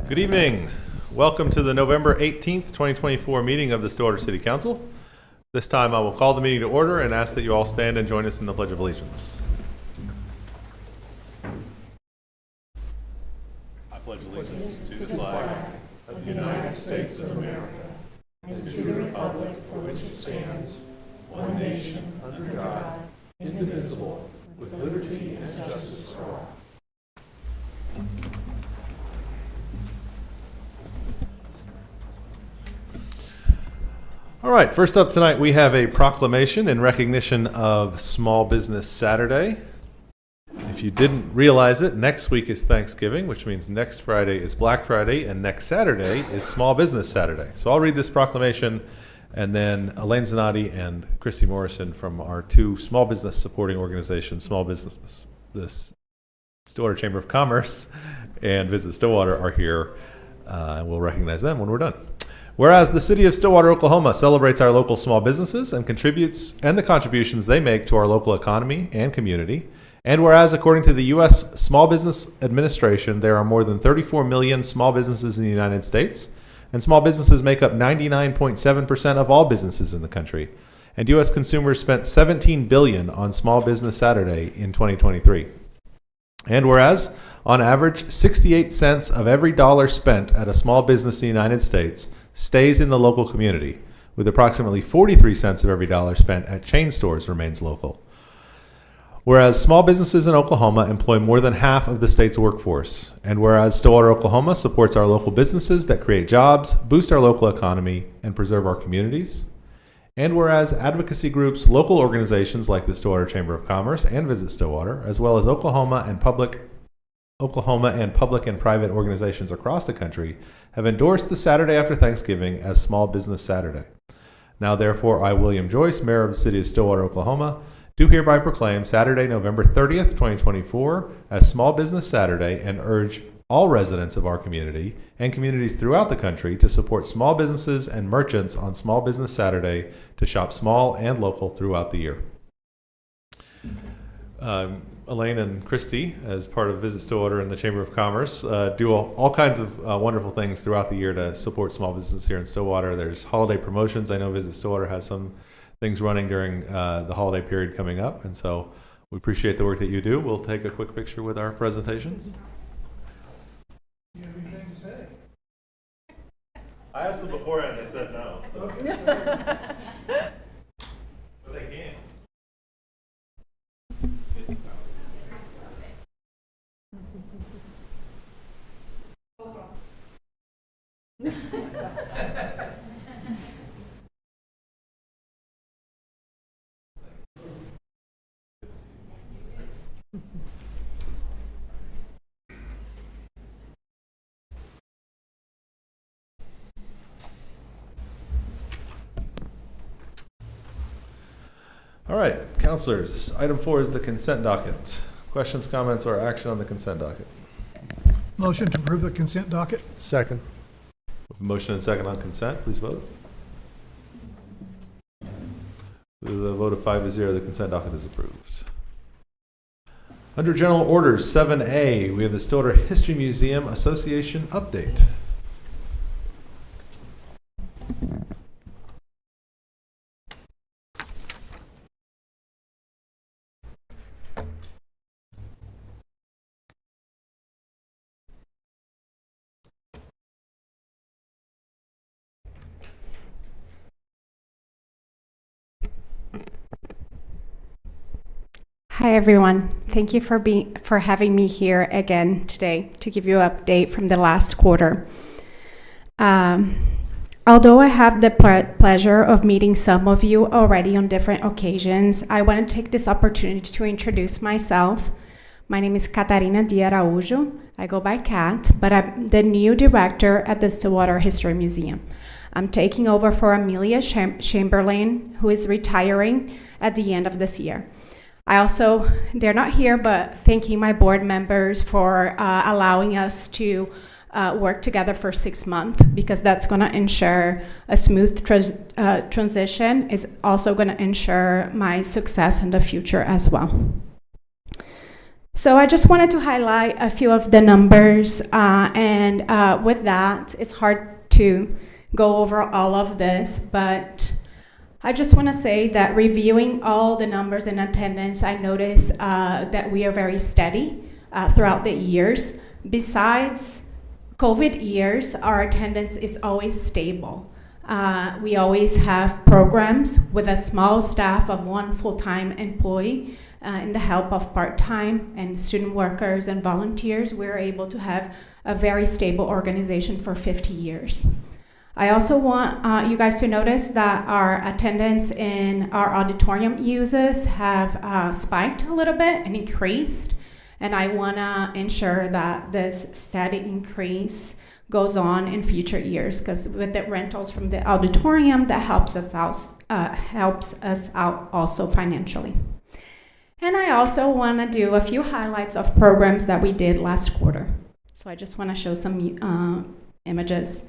Good evening. Welcome to the November 18th, 2024 meeting of the Stillwater City Council. This time I will call the meeting to order and ask that you all stand and join us in the Pledge of Allegiance. I pledge allegiance to the flag of the United States of America and to the republic for which it stands, one nation, under God, indivisible, with liberty and justice for all. All right, first up tonight we have a proclamation in recognition of Small Business Saturday. If you didn't realize it, next week is Thanksgiving, which means next Friday is Black Friday, and next Saturday is Small Business Saturday. So I'll read this proclamation, and then Elaine Zanotti and Christy Morrison from our two small business supporting organizations, Small Businesses, this Stillwater Chamber of Commerce and Visit Stillwater, are here, and we'll recognize them when we're done. Whereas the city of Stillwater, Oklahoma celebrates our local small businesses and the contributions they make to our local economy and community. And whereas according to the U.S. Small Business Administration, there are more than 34 million small businesses in the United States, and small businesses make up 99.7% of all businesses in the country. And U.S. consumers spent $17 billion on Small Business Saturday in 2023. And whereas, on average, 68 cents of every dollar spent at a small business in the United States stays in the local community, with approximately 43 cents of every dollar spent at chain stores remains local. Whereas small businesses in Oklahoma employ more than half of the state's workforce, and whereas Stillwater, Oklahoma supports our local businesses that create jobs, boost our local economy, and preserve our communities, and whereas advocacy groups, local organizations like the Stillwater Chamber of Commerce and Visit Stillwater, as well as Oklahoma and public and private organizations across the country have endorsed the Saturday after Thanksgiving as Small Business Saturday. Now, therefore, I, William Joyce, Mayor of the City of Stillwater, Oklahoma, do hereby proclaim Saturday, November 30th, 2024 as Small Business Saturday and urge all residents of our community and communities throughout the country to support small businesses and merchants on Small Business Saturday to shop small and local throughout the year. Elaine and Christy, as part of Visit Stillwater and the Chamber of Commerce, do all kinds of wonderful things throughout the year to support small business here in Stillwater. There's holiday promotions. I know Visit Stillwater has some things running during the holiday period coming up, and so we appreciate the work that you do. We'll take a quick picture with our presentations. You have anything to say? I asked them beforehand, they said no. So. Okay, But they can. All right, councilors, item 4 is the consent docket. Questions, comments, or action on the consent docket? motion to approve the consent docket. Second. Motion and second on consent, please vote. With a vote of 5-0, the consent docket is approved. Under general orders 7A, we have the Stillwater History Museum Association update. Hi everyone. Thank you for having me here again today to give you an update from the last quarter. Although I have the pleasure of meeting some of you already on different occasions, I want to take this opportunity to introduce myself. My name is Catarina de Araújo. I go by Kat, but I'm the new director at the Stillwater History Museum. I'm taking over for Amelia Chamberlain, who is retiring at the end of this year. They're not here, but thanking my board members for allowing us to work together for 6 months, because that's going to ensure a smooth transition, is also going to ensure my success in the future as well. So I just wanted to highlight a few of the numbers, and with that, it's hard to go over all of this, but I just want to say that reviewing all the numbers in attendance, I noticed that we are very steady throughout the years. Besides COVID years, our attendance is always stable. We always have programs with a small staff of 1 full-time employee and the help of part-time and student workers and volunteers. We're able to have a very stable organization for 50 years. I also want you guys to notice that our attendance in our auditorium uses have spiked a little bit and increased, and I want to ensure that this steady increase goes on in future years, because with the rentals from the auditorium, that helps us out also financially. And I also want to do a few highlights of programs that we did last quarter. So I just want to show some images.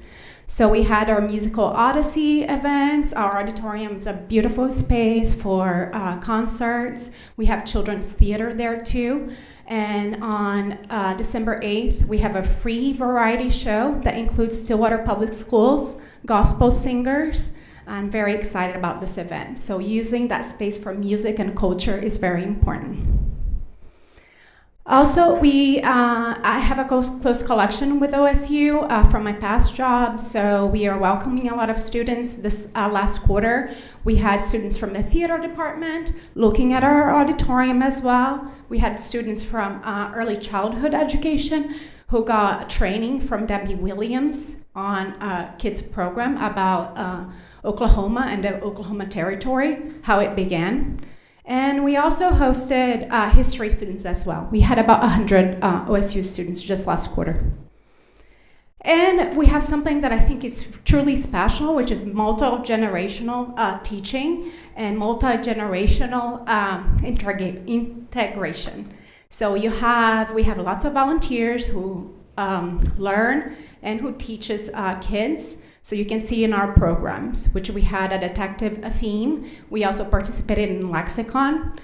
So we had our Musical Odyssey events. Our auditorium is a beautiful space for concerts. We have children's theater there too. And on December 8th, we have a free variety show that includes Stillwater Public Schools, gospel singers. I'm very excited about this event. So using that space for music and culture is very important. Also, I have a close collection with OSU from my past job, so we are welcoming a lot of students. This last quarter, we had students from the theater department looking at our auditorium as well. We had students from early childhood education who got training from Debbie Williams on a kids program about Oklahoma and the Oklahoma Territory, how it began. And we also hosted history students as well. We had about 100 OSU students just last quarter. And we have something that I think is truly special, which is multi-generational teaching and multi-generational integration. So we have lots of volunteers who learn and who teaches kids. So you can see in our programs, which we had a detective theme. We also participated in Lexicon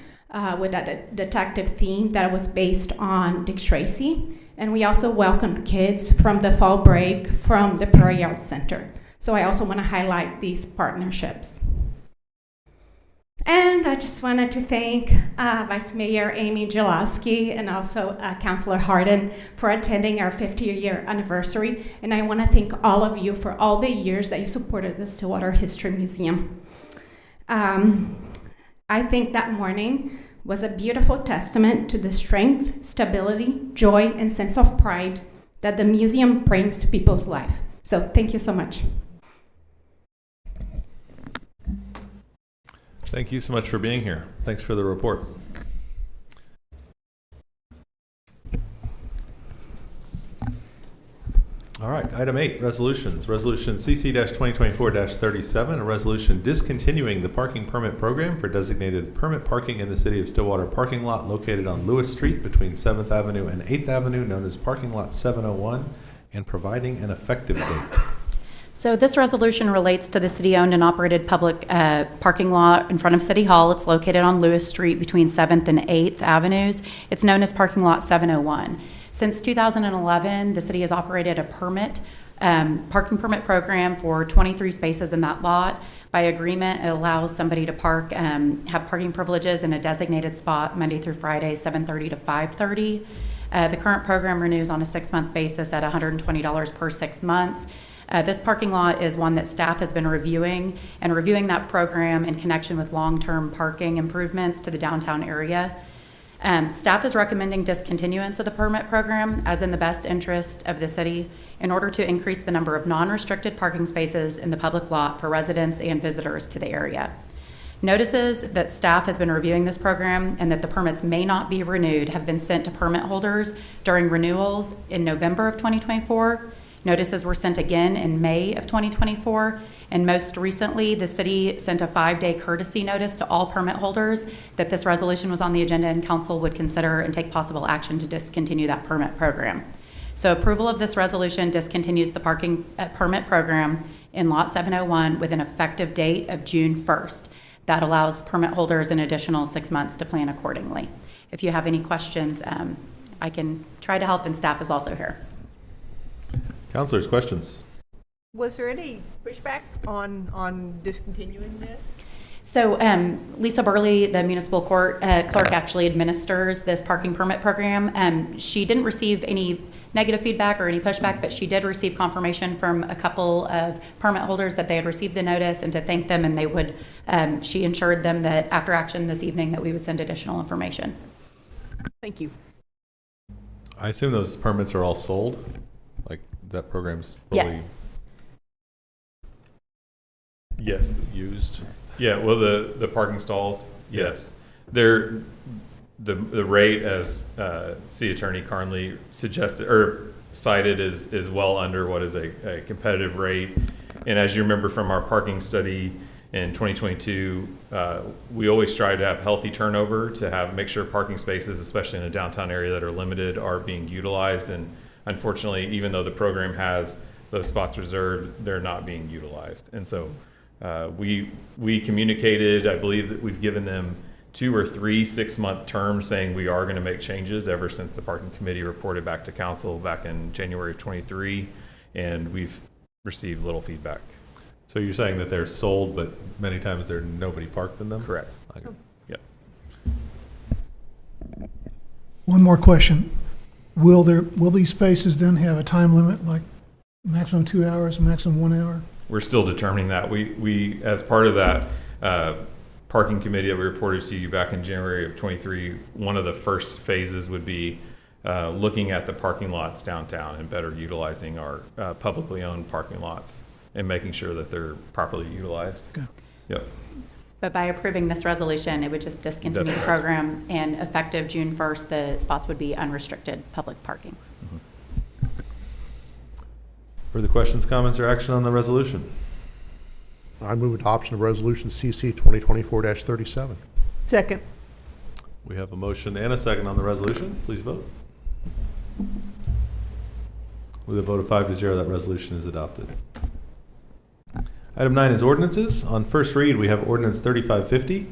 with a detective theme that was based on Dick Tracy. And we also welcomed kids from the fall break from the Prairie Arts Center. So I also want to highlight these partnerships. And I just wanted to thank Vice Mayor Amy Jaloski and also Councilor Harden for attending our 50-year anniversary. And I want to thank all of you for all the years that you supported the Stillwater History Museum. I think that morning was a beautiful testament to the strength, stability, joy, and sense of pride that the museum brings to people's life. So thank you so much. Thank you so much for being here. Thanks for the report. All right, item 8, resolutions. Resolution CC-2024-37, a resolution discontinuing the parking permit program for designated permit parking in the City of Stillwater parking lot located on Lewis Street between 7th Avenue and 8th Avenue, known as Parking Lot 701, and providing an effective date. So this resolution relates to the city-owned and operated public parking lot in front of City Hall. It's located on Lewis Street between 7th and 8th Avenues. It's known as Parking Lot 701. Since 2011, the city has operated a parking permit program for 23 spaces in that lot. By agreement, it allows somebody to park, have parking privileges in a designated spot Monday through Friday, 7:30 to 5:30. The current program renews on a 6-month basis at $120 per 6 months. This parking lot is one that staff has been reviewing that program in connection with long-term parking improvements to the downtown area. Staff is recommending discontinuance of the permit program as in the best interest of the city in order to increase the number of non-restricted parking spaces in the public lot for residents and visitors to the area. Notices that staff has been reviewing this program and that the permits may not be renewed have been sent to permit holders during renewals in November of 2024. Notices were sent again in May of 2024, and most recently, the city sent a 5-day courtesy notice to all permit holders that this resolution was on the agenda and council would consider and take possible action to discontinue that permit program. So approval of this resolution discontinues the parking permit program in Lot 701 with an effective date of June 1st. That allows permit holders an additional 6 months to plan accordingly. if you have any questions, I can try to help, and staff is also here. Counselors, questions? Was there any pushback on discontinuing this? So Lisa Burley, the municipal court clerk, actually administers this parking permit program. She didn't receive any negative feedback or any pushback, but she did receive confirmation from a couple of permit holders that they had received the notice and to thank them, and they would. She assured them that after action this evening that we would send additional information. Thank you. I assume those permits are all sold? Like that program's fully Yes. Yes. used? Yeah, well, the parking stalls, yes. They're, the rate, as City Attorney Carnley suggested, or cited, is well under what is a competitive rate. And as you remember from our parking study in 2022, we always strive to have healthy turnover, to make sure parking spaces, especially in a downtown area that are limited, are being utilized. And unfortunately, even though the program has those spots reserved, they're not being utilized. And so we communicated, I believe that we've given them 2 or 3 6-month terms saying we are going to make changes ever since the parking committee reported back to council back in January of 23, and we've received little feedback. So you're saying that they're sold, but many times there's nobody parked in them? Correct. Okay. Yep. One more question. Will these spaces then have a time limit, like maximum 2 hours, maximum 1 hour? We're still determining that. We as part of that parking committee that we reported to you back in January of 23, one of the first phases would be looking at the parking lots downtown and better utilizing our publicly owned parking lots and making sure that they're properly utilized. Okay. Yep. But by approving this resolution, it would just discontinue That's the correct. program, and effective June 1st, the spots would be unrestricted public parking. Further questions, comments, or action on the resolution? I move adoption of resolution CC 2024-37. Second. We have a motion and a second on the resolution. Please vote. With a vote of 5-0, that resolution is adopted. Item 9 is ordinances. On first read, we have ordinance 3550,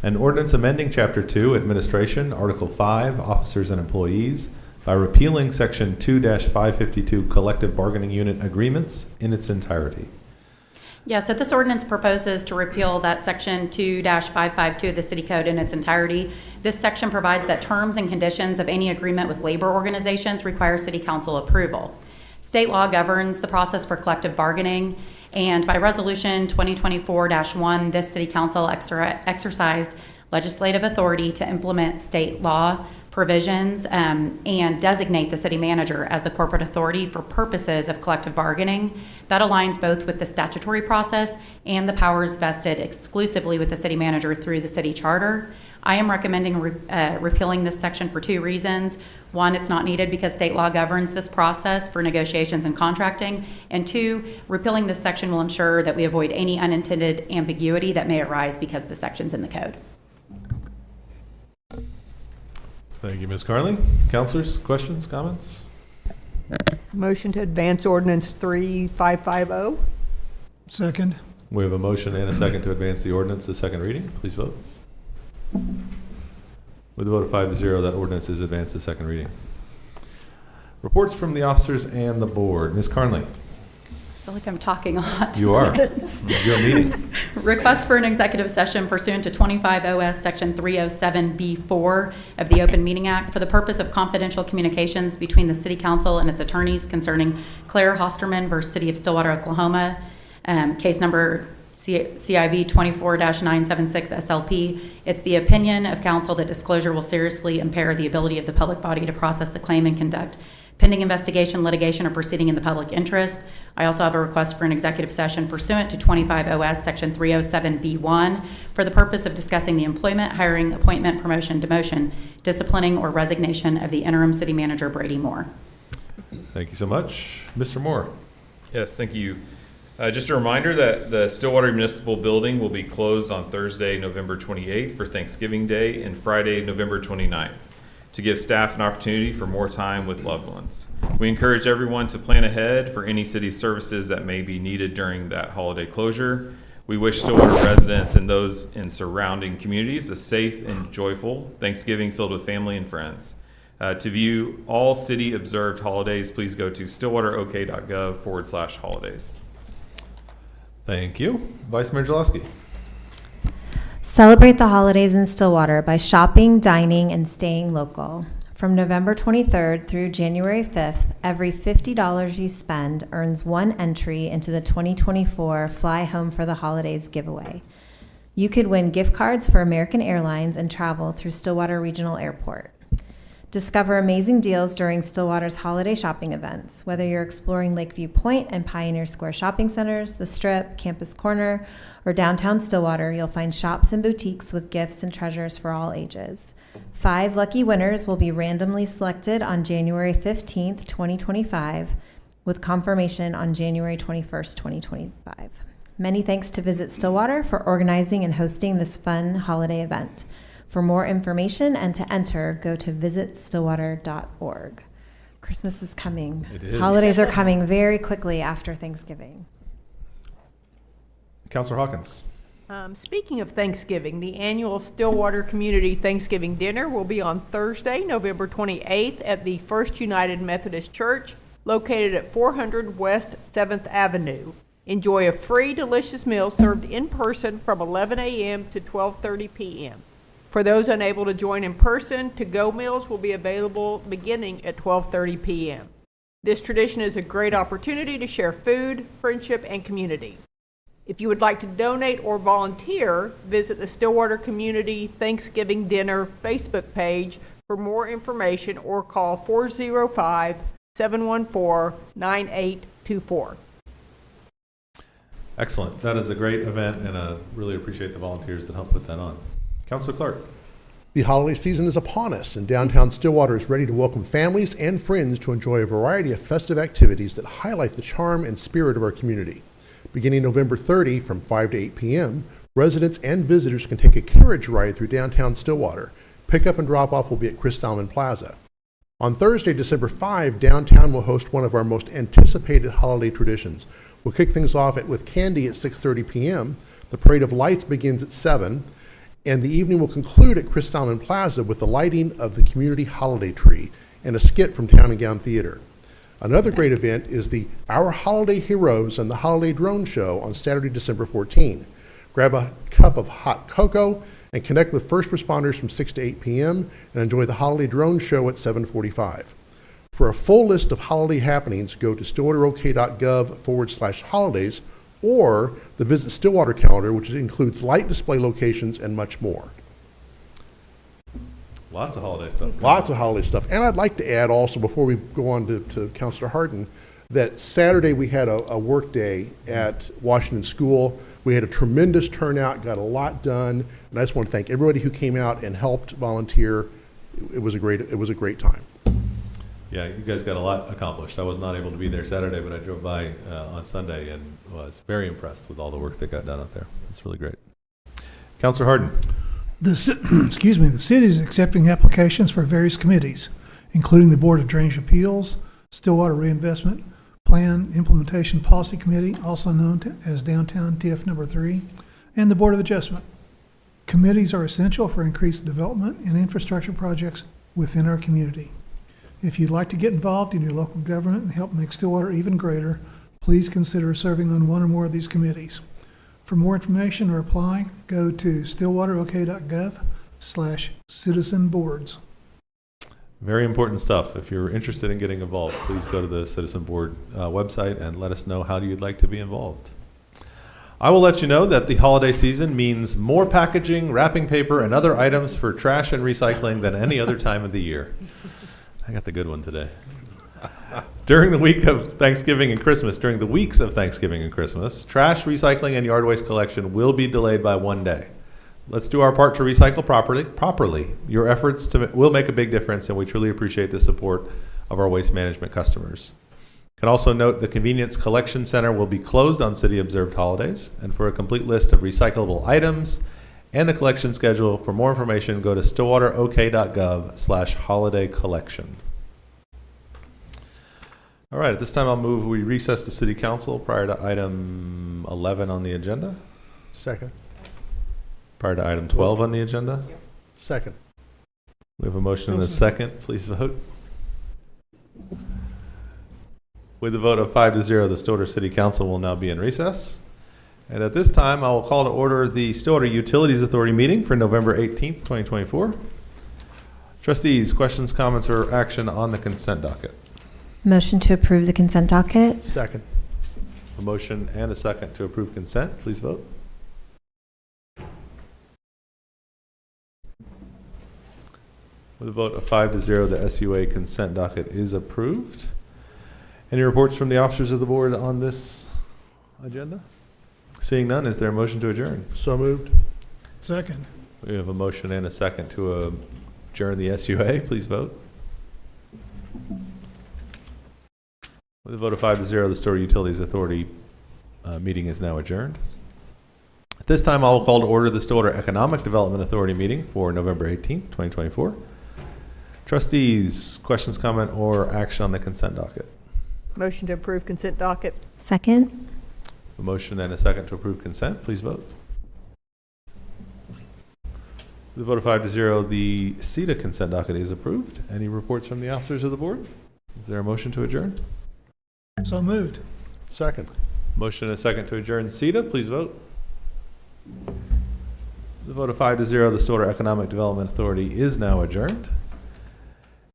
an ordinance amending Chapter 2, Administration, Article 5, Officers and Employees, by repealing Section 2-552 Collective Bargaining Unit Agreements in its entirety. Yeah, so this ordinance proposes to repeal that Section 2-552 of the City Code in its entirety. This section provides that terms and conditions of any agreement with labor organizations require City Council approval. State law governs the process for collective bargaining, and by Resolution 2024-1, this City Council exercised legislative authority to implement state law provisions and designate the city manager as the corporate authority for purposes of collective bargaining. That aligns both with the statutory process and the powers vested exclusively with the city manager through the city charter. I am recommending repealing this section for 2 reasons. 1, it's not needed because state law governs this process for negotiations and contracting. And 2, repealing this section will ensure that we avoid any unintended ambiguity that may arise because the section's in the code. Thank you, Ms. Carnley. Counselors, questions, comments? Motion to advance ordinance 3550. Second? We have a motion and a second to advance the ordinance to second reading. Please vote. With a vote of 5-0, that ordinance is advanced to second reading. Reports from the officers and the board. Ms. Carnley, I feel like I'm talking a lot. you are. This is your meeting. Request for an executive session pursuant to 25 OS Section 307B4 of the Open Meeting Act for the purpose of confidential communications between the City Council and its attorneys concerning Claire Hosterman versus City of Stillwater, Oklahoma, case number CIV 24-976 SLP. It's the opinion of council that disclosure will seriously impair the ability of the public body to process the claim and conduct pending investigation, litigation, or proceeding in the public interest. I also have a request for an executive session pursuant to 25 OS Section 307B1 for the purpose of discussing the employment, hiring, appointment, promotion, demotion, disciplining, or resignation of the interim city manager, Brady Moore. Thank you so much. Mr. Moore. Yes, thank you. Just a reminder that the Stillwater Municipal Building will be closed on Thursday, November 28th for Thanksgiving Day and Friday, November 29th to give staff an opportunity for more time with loved ones. We encourage everyone to plan ahead for any city services that may be needed during that holiday closure. We wish Stillwater residents and those in surrounding communities a safe and joyful Thanksgiving filled with family and friends. To view all city-observed holidays, please go to stillwaterok.gov/holidays. Thank you. Vice Mayor Jaloski. Celebrate the holidays in Stillwater by shopping, dining, and staying local. From November 23rd through January 5th, every $50 you spend earns one entry into the 2024 Fly Home for the Holidays giveaway. You could win gift cards for American Airlines and travel through Stillwater Regional Airport. Discover amazing deals during Stillwater's holiday shopping events. Whether you're exploring Lakeview Point and Pioneer Square shopping centers, the Strip, Campus Corner, or downtown Stillwater, you'll find shops and boutiques with gifts and treasures for all ages. 5 lucky winners will be randomly selected on January 15th, 2025, with confirmation on January 21st, 2025. Many thanks to Visit Stillwater for organizing and hosting this fun holiday event. For more information and to enter, go to visitstillwater.org. Christmas is coming. It is. Holidays are coming very quickly after Thanksgiving. Councilor Hawkins. Speaking of Thanksgiving, the annual Stillwater Community Thanksgiving Dinner will be on Thursday, November 28th at the First United Methodist Church, located at 400 West 7th Avenue. Enjoy a free, delicious meal served in person from 11 a.m. to 12:30 p.m. For those unable to join in person, to-go meals will be available beginning at 12:30 p.m. This tradition is a great opportunity to share food, friendship, and community. If you would like to donate or volunteer, visit the Stillwater Community Thanksgiving Dinner Facebook page for more information or call 405-714-9824. Excellent. That is a great event, and I really appreciate the volunteers that helped put that on. Councilor Clark. The holiday season is upon us, and downtown Stillwater is ready to welcome families and friends to enjoy a variety of festive activities that highlight the charm and spirit of our community. Beginning November 30 from 5 to 8 p.m., residents and visitors can take a carriage ride through downtown Stillwater. Pickup and drop-off will be at Chris Stallman Plaza. On Thursday, December 5, downtown will host one of our most anticipated holiday traditions. We'll kick things off with candy at 6:30 p.m. The Parade of Lights begins at 7, and the evening will conclude at Chris Stallman Plaza with the lighting of the community holiday tree and a skit from Town and Gown Theater. Another great event is the Our Holiday Heroes and the Holiday Drone Show on Saturday, December 14. Grab a cup of hot cocoa and connect with first responders from 6 to 8 p.m. and enjoy the Holiday Drone Show at 7:45. For a full list of holiday happenings, go to stillwaterok.gov/holidays or the Visit Stillwater calendar, which includes light display locations and much more. Lots of holiday stuff. Lots of holiday stuff. And I'd like to add also, before we go on to Councilor Harden, that Saturday we had a work day at Washington School. We had a tremendous turnout, got a lot done, and I just want to thank everybody who came out and helped volunteer. It was a great time. Yeah, you guys got a lot accomplished. I was not able to be there Saturday, but I drove by on Sunday and was very impressed with all the work that got done out there. It's really great. Councilor Harden. The city is accepting applications for various committees, including the Board of Drainage Appeals, Stillwater Reinvestment Plan Implementation Policy Committee, also known as Downtown TIF number 3, and the Board of Adjustment. Committees are essential for increased development and infrastructure projects within our community. If you'd like to get involved in your local government and help make Stillwater even greater, please consider serving on one or more of these committees. For more information or applying, go to stillwaterok.gov/citizen boards. Very important stuff. If you're interested in getting involved, please go to the Citizen Board website and let us know how you'd like to be involved. I will let you know that the holiday season means more packaging, wrapping paper, and other items for trash and recycling than any other time of the year. I got the good one today. During the weeks of Thanksgiving and Christmas, trash, recycling, and yard waste collection will be delayed by one day. Let's do our part to recycle properly. Your efforts will make a big difference, and we truly appreciate the support of our waste management customers. You can also note the Convenience Collection Center will be closed on city-observed holidays. And for a complete list of recyclable items and the collection schedule, for more information, go to stillwaterok.gov/holiday collection. All right, at this time I'll move we recess the City Council prior to item 11 on the agenda. Second. Prior to item 12 on the agenda. Second. We have a motion and a second. Please vote. With a vote of 5-0, the Stillwater City Council will now be in recess. And at this time, I will call to order the Stillwater Utilities Authority meeting for November 18th, 2024. Trustees, questions, comments, or action on the consent docket? Motion to approve the consent docket. Second. A motion and a second to approve consent. Please vote. With a vote of 5-0, the SUA consent docket is approved. Any reports from the officers of the board on this agenda? Seeing none, is there a motion to adjourn? So moved. Second. We have a motion and a second to adjourn the SUA. Please vote. With a vote of 5-0, the Stillwater Utilities Authority meeting is now adjourned. At this time, I will call to order the Stillwater Economic Development Authority meeting for November 18th, 2024. Trustees, questions, comment, or action on the consent docket? Motion to approve consent docket. Second. A motion and a second to approve consent. Please vote. With a vote of 5-0, the SEDA consent docket is approved. Any reports from the officers of the board? Is there a motion to adjourn? So moved. Second. Motion and a second to adjourn SEDA. Please vote. The vote of 5-0, the Stillwater Economic Development Authority is now adjourned.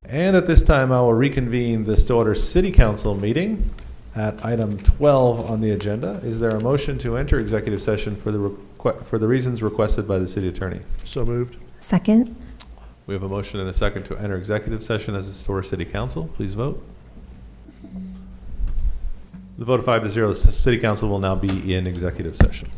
And at this time, I will reconvene the Stillwater City Council meeting at item 12 on the agenda. Is there a motion to enter executive session for the reasons requested by the city attorney? So moved. Second. We have a motion and a second to enter executive session as a Stillwater City Council. Please vote. The vote of 5-0, the City Council will now be in executive session.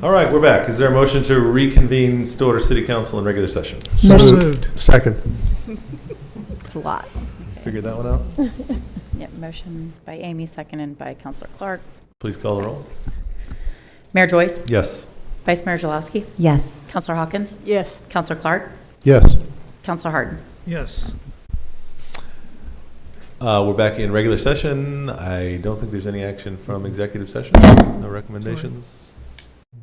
All right, we're back. Is there a motion to reconvene Stillwater City Council in regular session? So moved. Second. It's a lot. Figured that one out? Yep, motion by Amy, seconded by Counselor Clark. Please call the roll. Mayor Joyce, Yes. Vice Mayor Jalowski, Yes. Counselor Hawkins, Yes. Counselor Clark, Yes. Counselor Harden. Yes. We're back in regular session. I don't think there's any action from executive session. No recommendations.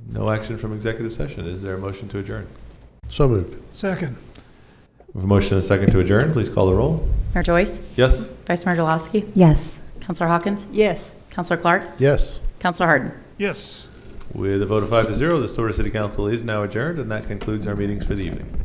No action from executive session. Is there a motion to adjourn? So moved. Second. We have a motion and a second to adjourn. Please call the roll. Mayor Joyce, Yes. Vice Mayor Jalowski, Yes. Counselor Hawkins, Yes. Counselor Clark, Yes. Counselor Harden. Yes. With a vote of 5-0, the Stillwater City Council is now adjourned, and that concludes our meetings for the evening.